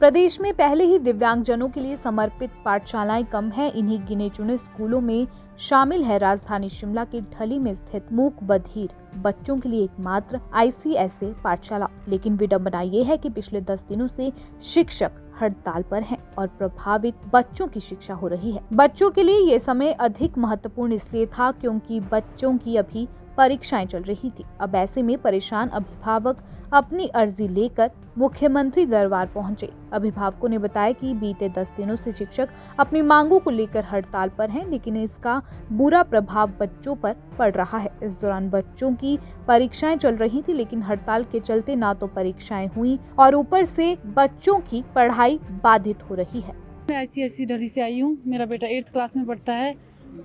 प्रदेश में पहले ही दिव्यांगजनों के लिए समर्पित पाठशालाएं कम हैं। इन्हीं गिने चुने स्कूलों में शामिल है राजधानी शिमला के ढली में स्थित मूक बधिर बच्चों के लिए एकमात्र ICSA पाठशाला। लेकिन विडंबना ये है कि पिछले 10 दिनों से शिक्षक हड़ताल पर हैं और प्रभावित बच्चों की शिक्षा हो रही है। बच्चों के लिए ये समय अधिक महत्वपूर्ण इसलिए था क्योंकि बच्चों की अभी परीक्षाएं चल रही थी। अब ऐसे में परेशान अभिभावक अपनी अर्जी लेकर मुख्यमंत्री दरबार पहुंचे। अभिभावकों ने बताया कि बीते 10 दिनों से शिक्षक अपनी मांगों को लेकर हड़ताल पर हैं, लेकिन इसका बुरा प्रभाव बच्चों पर पड़ रहा है। इस दौरान बच्चों की परीक्षाएं चल रही थी, लेकिन हड़ताल के चलते ना तो परीक्षाएं हुई और ऊपर से बच्चों की पढ़ाई बाधित हो रही है। मैं ICSE ढली से आई हूँ। मेरा बेटा 8th क्लास में पढ़ता है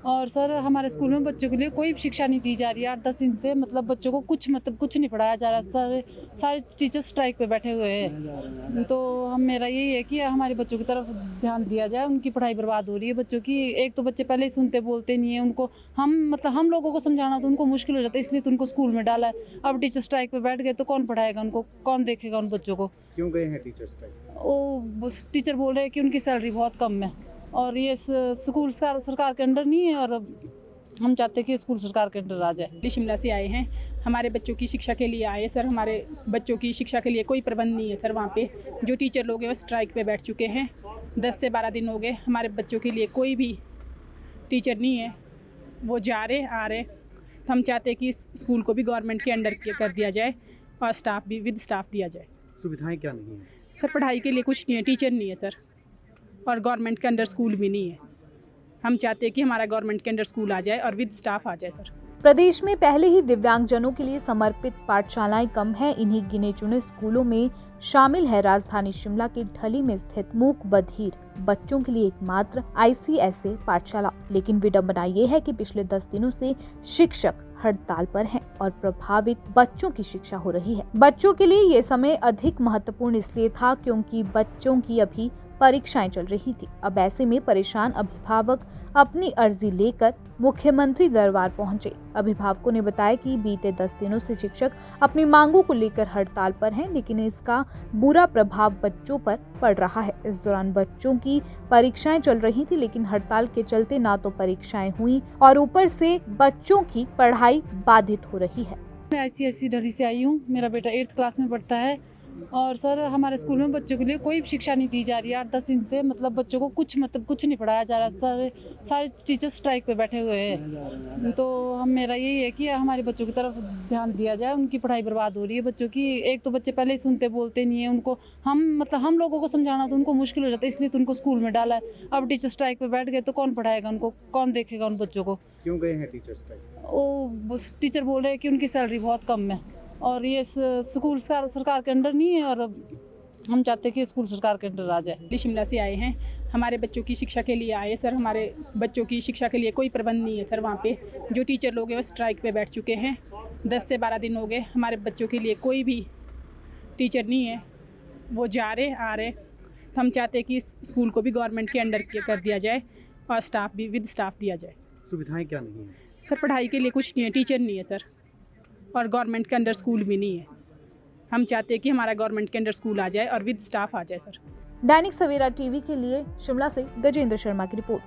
और सर हमारे स्कूल में बच्चों के लिए कोई शिक्षा नहीं दी जा रही है। 8-10 दिन से बच्चों को कुछ नहीं पढ़ाया जा रहा। सारे टीचर स्ट्राइक पे बैठे हुए हैं। तो मेरा यही है कि हमारे बच्चों की तरफ ध्यान दिया जाए। उनकी पढ़ाई बर्बाद हो रही है बच्चों की। एक तो बच्चे पहले ही सुनते बोलते नहीं है। उनको हम लोगों को समझाना तो उनको मुश्किल हो जाता है, इसलिए तो उनको स्कूल में डाला है। अब टीचर स्ट्राइक पे बैठ गए तो कौन पढ़ाएगा उनको, कौन देखेगा उन बच्चों को। क्यों गए हैं टीचर स्ट्राइक? वो टीचर बोल रहे हैं कि उनकी सैलरी बहुत कम है और ये स्कूल सरकार के अंडर नहीं है और हम चाहते हैं कि स्कूल सरकार के अंडर आ जाए। शिमला से आए हैं, हमारे बच्चों की शिक्षा के लिए आए सर। हमारे बच्चों की शिक्षा के लिए कोई प्रबंध नहीं है सर। वहाँ पे जो टीचर लोग हैं वो स्ट्राइक पे बैठ चुके हैं। 10 से 12 दिन हो गए। हमारे बच्चों के लिए कोई भी टीचर नहीं है, वो जा रहे आ रहे। हम चाहते हैं कि इस स्कूल को भी गवर्नमेंट के अंडर कर दिया जाए और स्टाफ भी विद स्टाफ दिया जाए। सुविधाएं क्या नहीं है सर? पढ़ाई के लिए कुछ नहीं है, टीचर नहीं है सर, और गवर्नमेंट के अंडर स्कूल भी नहीं है। हम चाहते हैं कि हमारा गवर्नमेंट के अंडर स्कूल आ जाए और विद स्टाफ आ जाए सर। प्रदेश में पहले ही दिव्यांगजनों के लिए समर्पित पाठशालाएं कम हैं। इन्हीं गिने चुने स्कूलों में शामिल है राजधानी शिमला के ढली में स्थित मूक बधिर बच्चों के लिए एकमात्र ICSA पाठशाला। लेकिन विडंबना ये है कि पिछले 10 दिनों से शिक्षक हड़ताल पर हैं और प्रभावित बच्चों की शिक्षा हो रही है। बच्चों के लिए ये समय अधिक महत्वपूर्ण इसलिए था क्योंकि बच्चों की अभी परीक्षाएं चल रही थी। अब ऐसे में परेशान अभिभावक अपनी अर्जी लेकर मुख्यमंत्री दरबार पहुंचे। अभिभावकों ने बताया कि बीते 10 दिनों से शिक्षक अपनी मांगों को लेकर हड़ताल पर हैं, लेकिन इसका बुरा प्रभाव बच्चों पर पड़ रहा है। इस दौरान बच्चों की परीक्षाएं चल रही थी, लेकिन हड़ताल के चलते ना तो परीक्षाएं हुई और ऊपर से बच्चों की पढ़ाई बाधित हो रही है। मैं ICSE ढली से आई हूँ। मेरा बेटा 8th क्लास में पढ़ता है और सर हमारे स्कूल में बच्चों के लिए कोई शिक्षा नहीं दी जा रही है। 8-10 दिन से बच्चों को कुछ नहीं पढ़ाया जा रहा। सारे टीचर स्ट्राइक पे बैठे हुए हैं। तो मेरा यही है कि हमारे बच्चों की तरफ ध्यान दिया जाए। उनकी पढ़ाई बर्बाद हो रही है बच्चों की। एक तो बच्चे पहले ही सुनते बोलते नहीं है। उनको हम लोगों को समझाना तो उनको मुश्किल हो जाता है, इसलिए तो उनको स्कूल में डाला है। अब टीचर स्ट्राइक पे बैठ गए तो कौन पढ़ाएगा उनको, कौन देखेगा उन बच्चों को। क्यों गए हैं टीचर स्ट्राइक? वो टीचर बोल रहे हैं कि उनकी सैलरी बहुत कम है और ये स्कूल सरकार के अंडर नहीं है और हम चाहते हैं कि स्कूल सरकार के अंडर आ जाए। शिमला से आए हैं, हमारे बच्चों की शिक्षा के लिए आए सर। हमारे बच्चों की शिक्षा के लिए कोई प्रबंध नहीं है सर। वहाँ पे जो टीचर लोग हैं वो स्ट्राइक पे बैठ चुके हैं। 10 से 12 दिन हो गए। हमारे बच्चों के लिए कोई भी टीचर नहीं है, वो जा रहे आ रहे। हम चाहते हैं कि इस स्कूल को भी गवर्नमेंट के अंडर कर दिया जाए और स्टाफ भी विद स्टाफ दिया जाए। सुविधाएं क्या नहीं है सर? पढ़ाई के लिए कुछ नहीं है, टीचर नहीं है सर, और गवर्नमेंट के अंडर स्कूल भी नहीं है। हम चाहते हैं कि हमारा गवर्नमेंट के अंडर स्कूल आ जाए और विद स्टाफ आ जाए सर। दैनिक सवेरा टीवी के लिए शिमला से गजेंद्र शर्मा की रिपोर्ट।